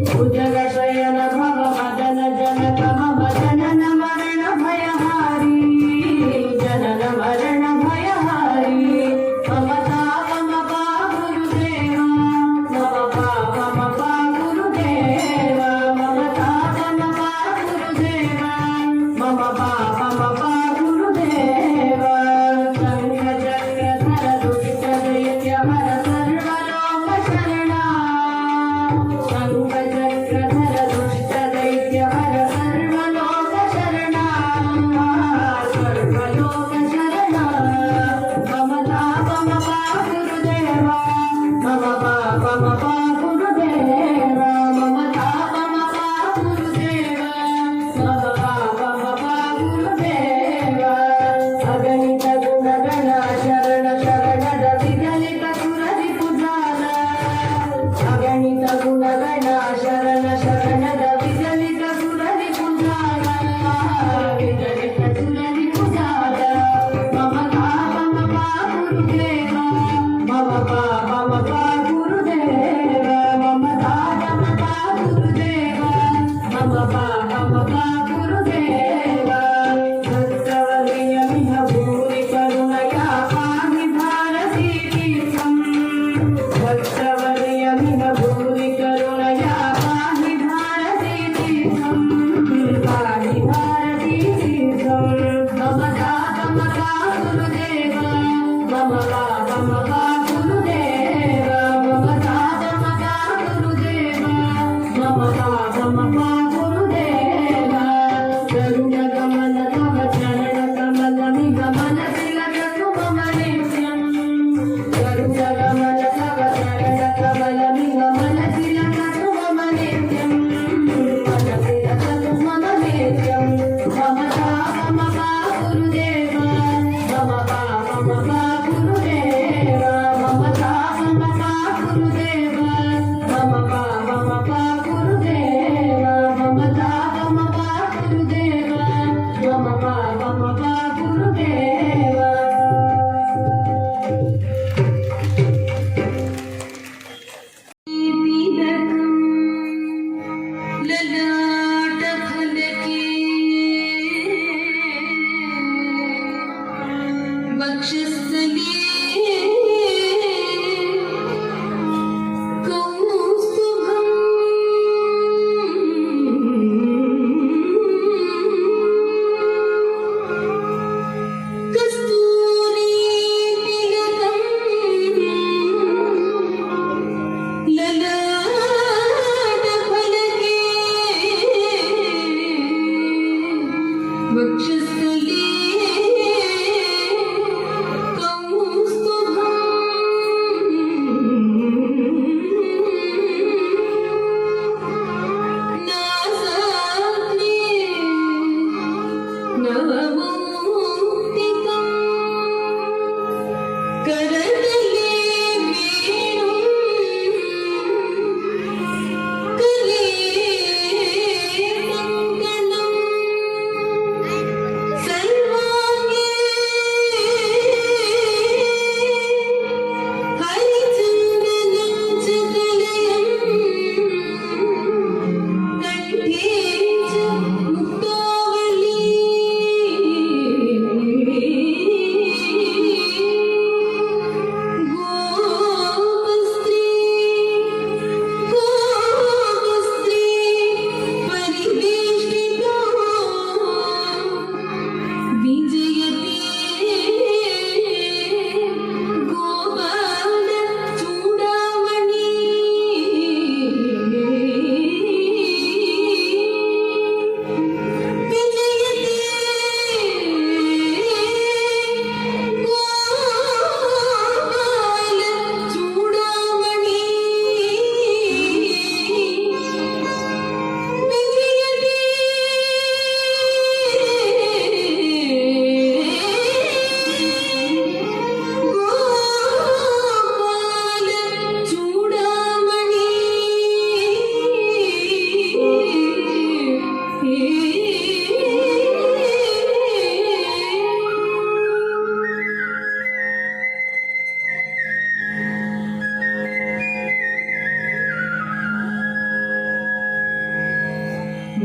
भुजगशयन भव मदन जनक मम जनन मरण भयहारी जनन मरण भयहारी मम तापम पा गुरुदेवा मम पापम पा गुरुदेवा मम तापम पा गुरुदेवा मम पापम पा गुरुदेवा शंख चक्रधर दुष्ट दैत्य हर सर्वलोक शरणा शंख चक्रधर दुष्ट दैत्य हर सर्वलोक शरणा सर्वलोक शरणा मम तापम पा गुरुदेवा मम पापम पा गुरुदेवा मम तापम पा गुरुदेवा मम पापम पा गुरुदेवा अगणित गुणगण शरण शरणद विगलित सुररि पुजाल अगणित गुणगण शरण शरणद विगलित सुररि पुजाल विगलित सुररि पुजाल मम तापम पा गुरुदेवा मम पापम पा गुरुदेवा मम तापम पा गुरुदेवा मम पापम पा गुरुदेवा भक्तवर्यमिह भूरि करुणया पाहि भारती तीर्थं भक्तवर्यमिह भूरि करुणया पाहि भारती तीर्थं पाहि भारती तीर्थं मम तापम पा गुरुदेवा मम पापम पा गुरुदेवा मम तापम पा गुरुदेवा मम पापम पा गुरुदेवा गरुडगमन तव चरणकमलमिह मनसि लगतु मम नित्यं गरुडगमन तव चरणकमलमिह मनसि लगतु मम नित्यं मनसि लगतु मम नित्यं मम तापम पा गुरुदेवा मम पापम पा गुरुदेवा मम तापम पा गुरुदेवा मम पापम पा गुरुदेवा मम तापम पा गुरुदेवा मम पापम पा गुरुदेवा ललाट फलके वक्षस्थले कौस्तुभम् कस्तूरी तिलकम् ललाट फलके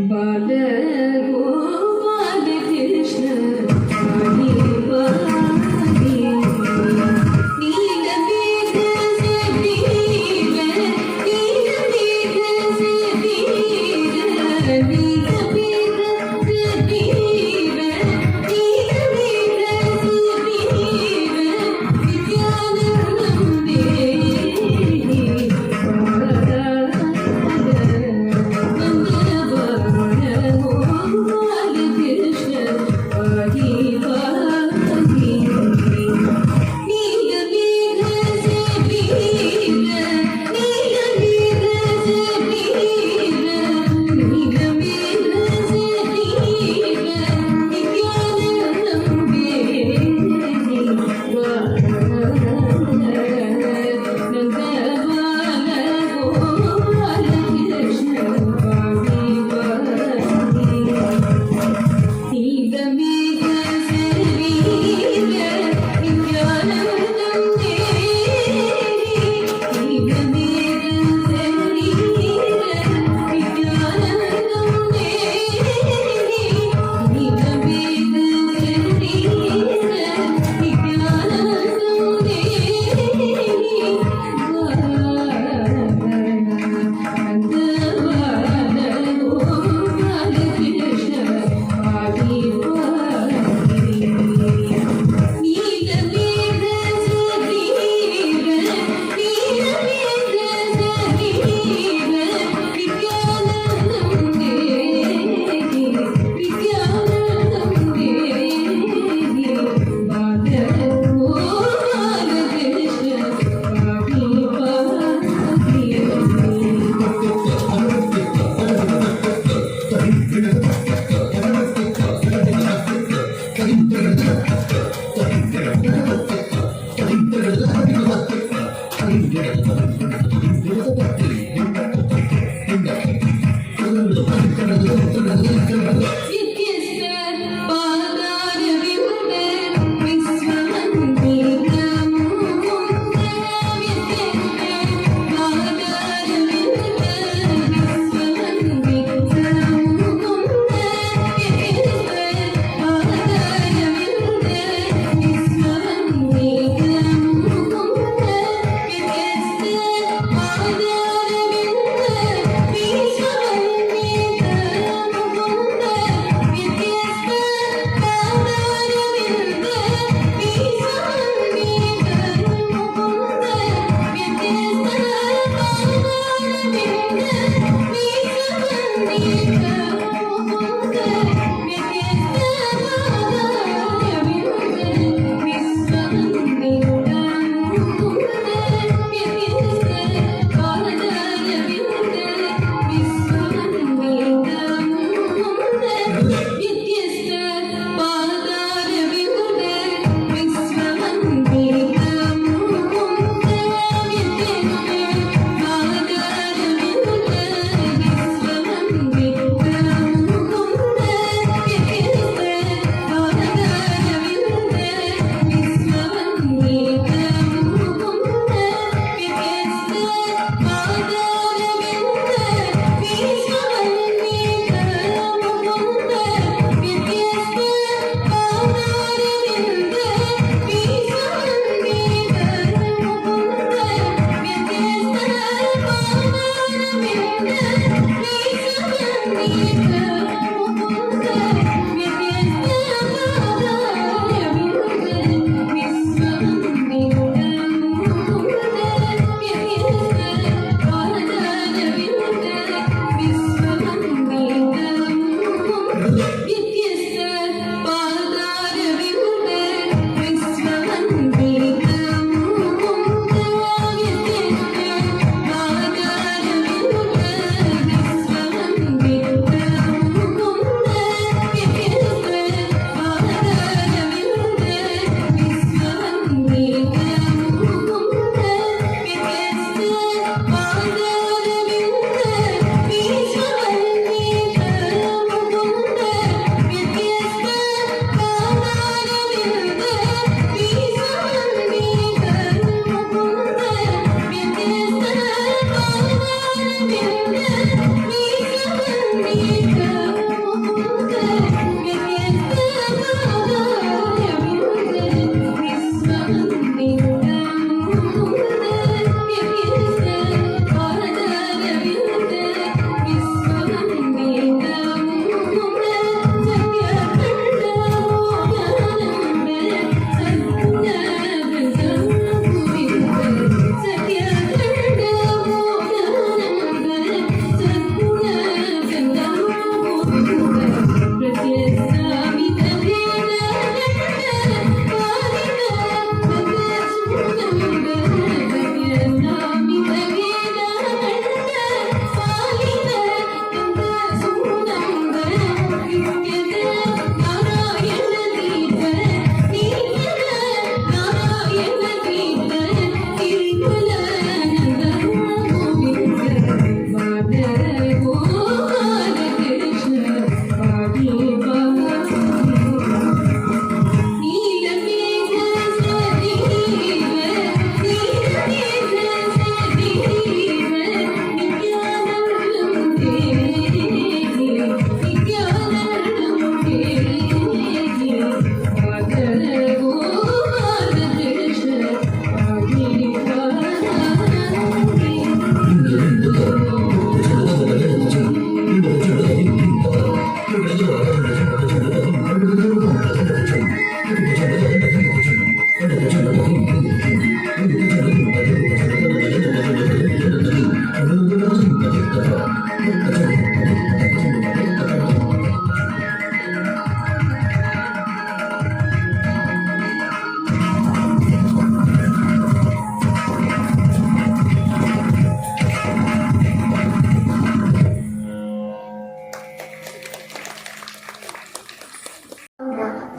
बालगोपाल कृष्ण पाहि पाहि नीलमेघ से नील नीलमेघ से नील नीलमेघ से नील नीलमेघ से नील विद्यानंदं देहि बालगोपाल कृष्ण पाहि पाहि नीलमेघ से नील नीलमेघ से नील नीलमेघ से नील विद्यानंदं देहि नंद बालगोपाल कृष्ण पाहि पाहि नीलमेघ से नील विद्यानंदं देहि नीलमेघ से नील विद्यानंदं देहि नीलमेघ से नील विद्यानंदं देहि नंद बालगोपाल कृष्ण पाहि पाहि नीलमेघ से नील नीलमेघ से नील विद्यानंदं देहि विद्यानंदं देहि बालगोपाल कृष्ण पाहि पाहि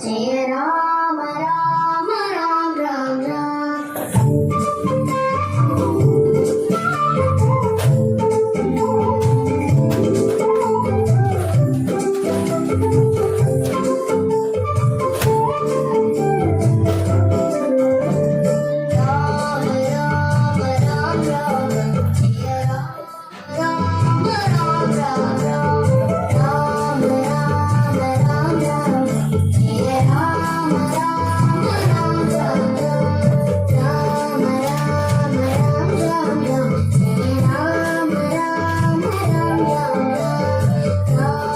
जय राम राम राम राम राम राम राम राम राम जय राम राम राम राम राम राम राम राम जय राम राम राम राम राम राम राम राम जय राम राम राम राम राम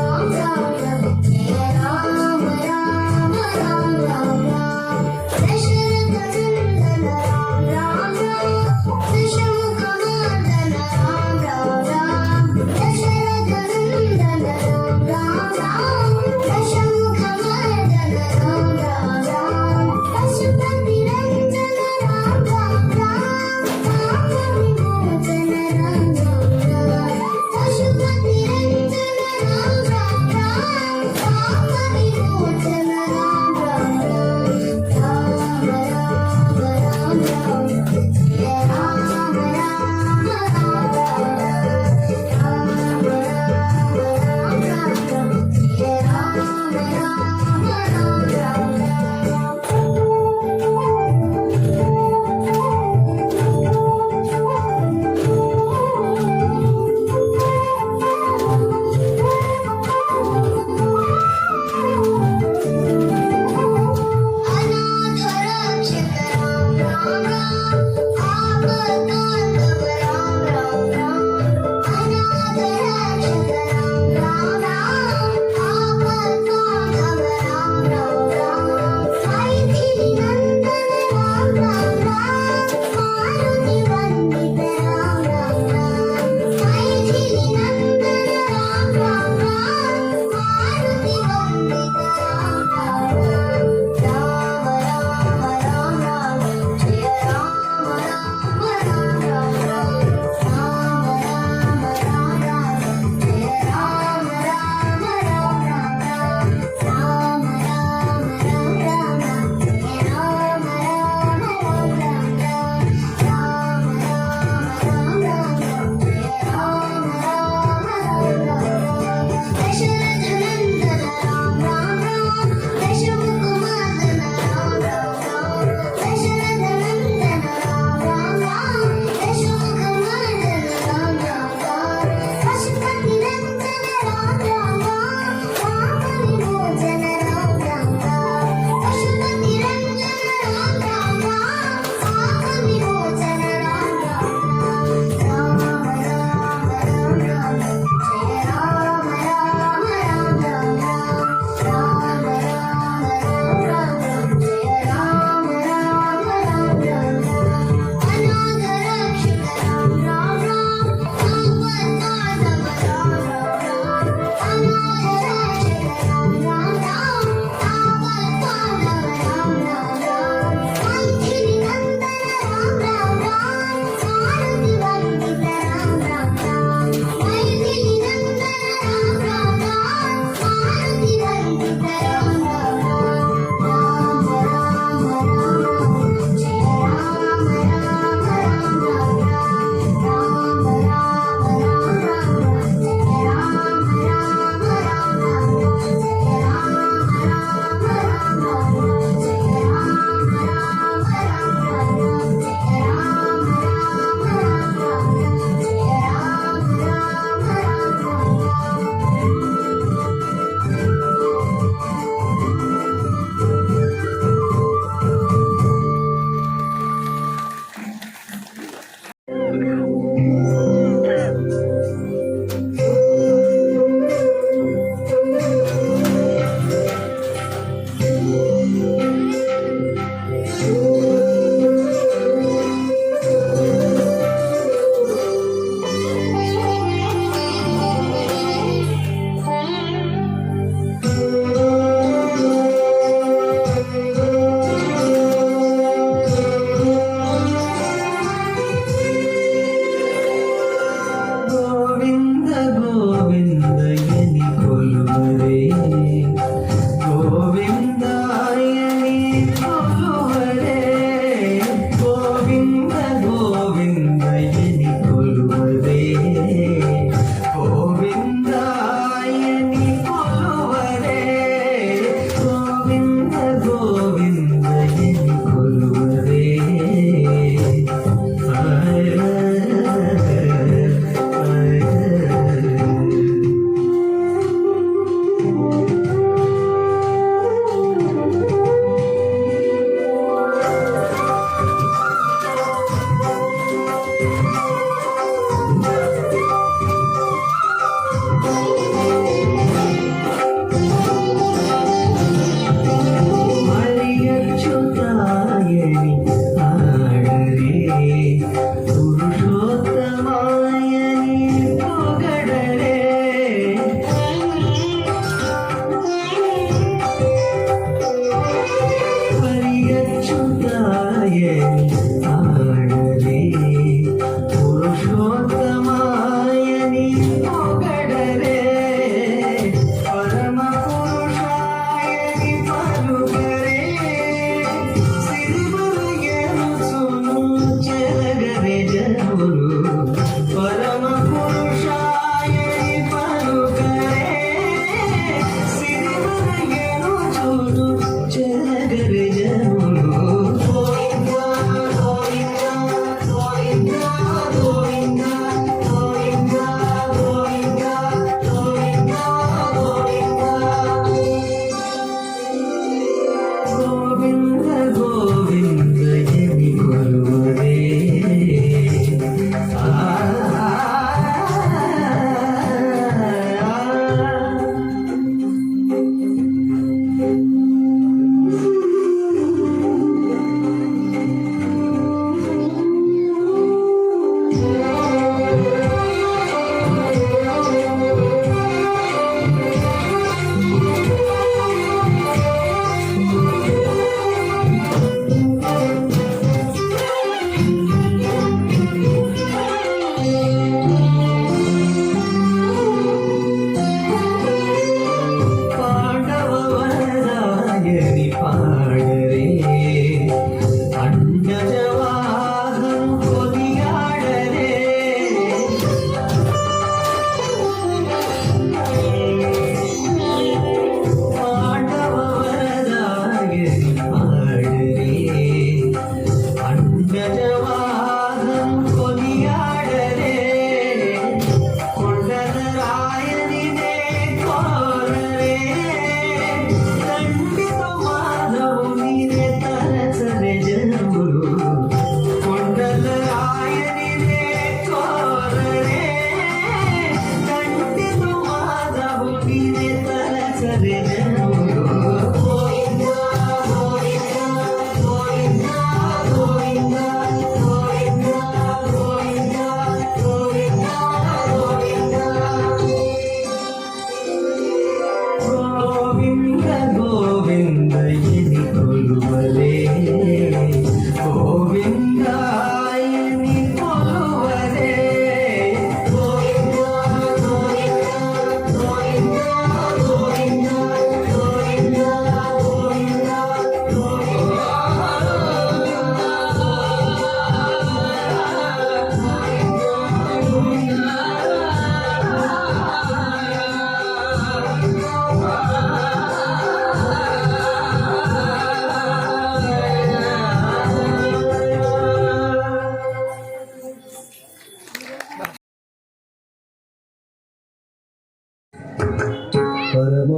राम राम जय राम राम राम राम दशरथ नंदन राम राम राम दशमुख मर्दन राम राम राम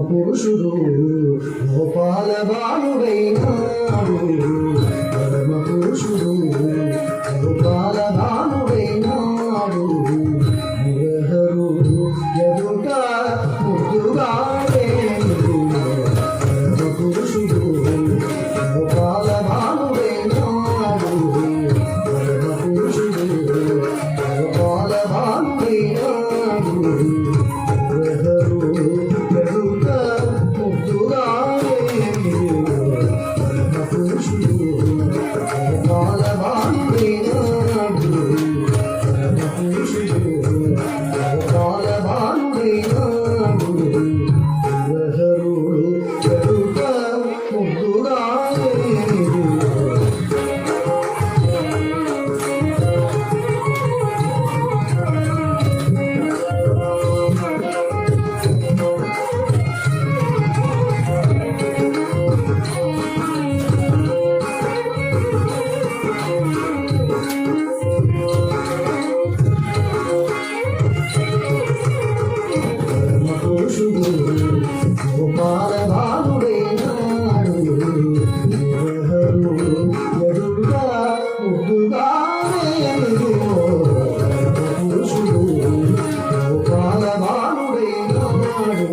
పురుషుడు గోపాల బాలుడైనాడు పరమ పురుషుడు గోపాల బాలుడైనాడు మురహరు ఎదుట ముద్దుగాడేను పరమ పురుషుడు గోపాల బాలుడైనాడు పరమ పురుషుడు గోపాల బాలుడైనాడు గోపాల బాలుడైనాడు ఎదురుగా ముద్దుగానేను పురుషుడు గోపాల బాలుడైనాడు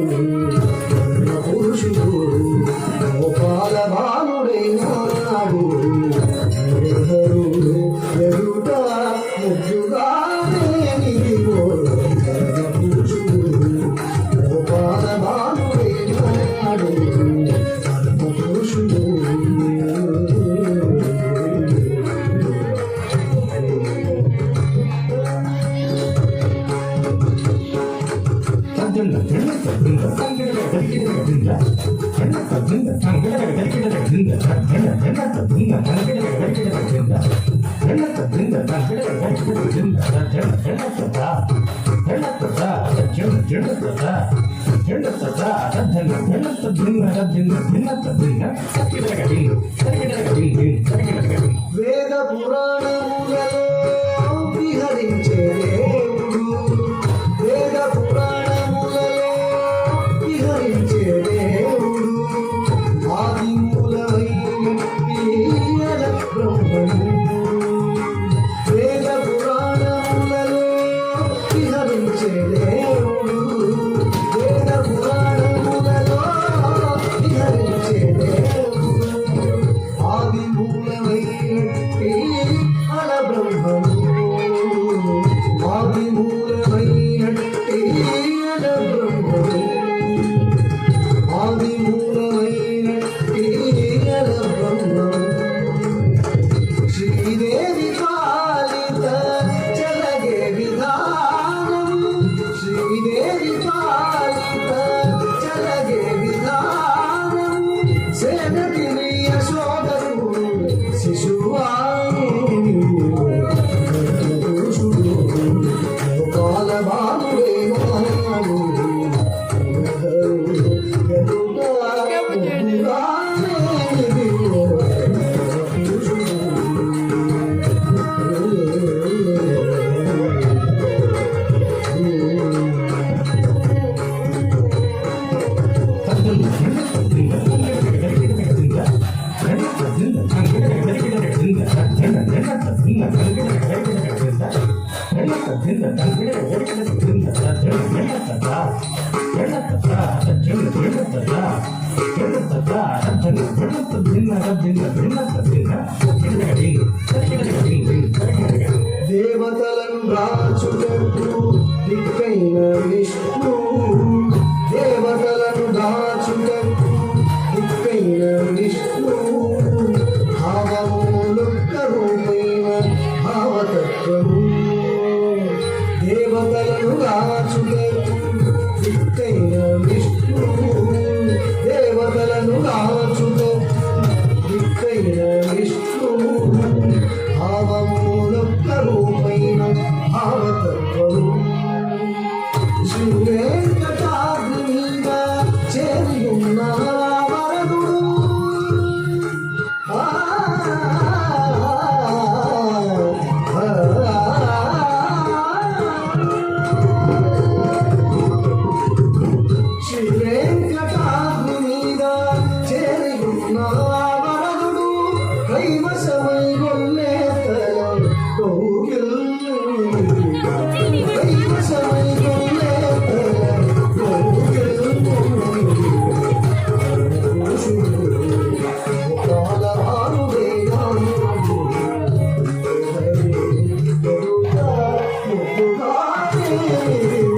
పురుషుడు గోపాల బాలుడైనాడు ఎదుట ముద్దుగానేనిదిగో పురుషుడు గోపాల బాలుడైనాడు పురుషుడు వేద పురాణములలో విహరించే దేవుడు వేద పురాణములలో విహరించే దేవుడు ఆది మూలమైన బ్రహ్మము వేద పురాణములలో విహరించే దేవుడు వేద పురాణములలో విహరించే దేవుడు ఆది మూలమైనట్టి అల బ్రహ్మము ఆది మూలమైనట్టి అల బ్రహ్మము ఆది మూలమైనట్టి అల బ్రహ్మము శ్రీదేవి పాలిత జలగే విధానం శ్రీదేవి పాలిత జలగే విధానం సేనటి యశోదరు శిశువాను పురుషుడు గోపాల బాలుడైనాడు దేవతలను రాచుటకు దిక్కైన విష్ణు దేవతలను దాచుటకు దిక్కైన విష్ణు భావములొక్క రూపైన భావతత్వము దేవతలను దాచుటకు దిక్కైన విష్ణు దేవతలను దాచుటకు దిక్కైన విష్ణు భావములొక్క రూపైన భావతత్వము శ్రీ వెంకటాద్రి మీద చేరి ఉన్న వరదుడు శ్రీ వెంకట रे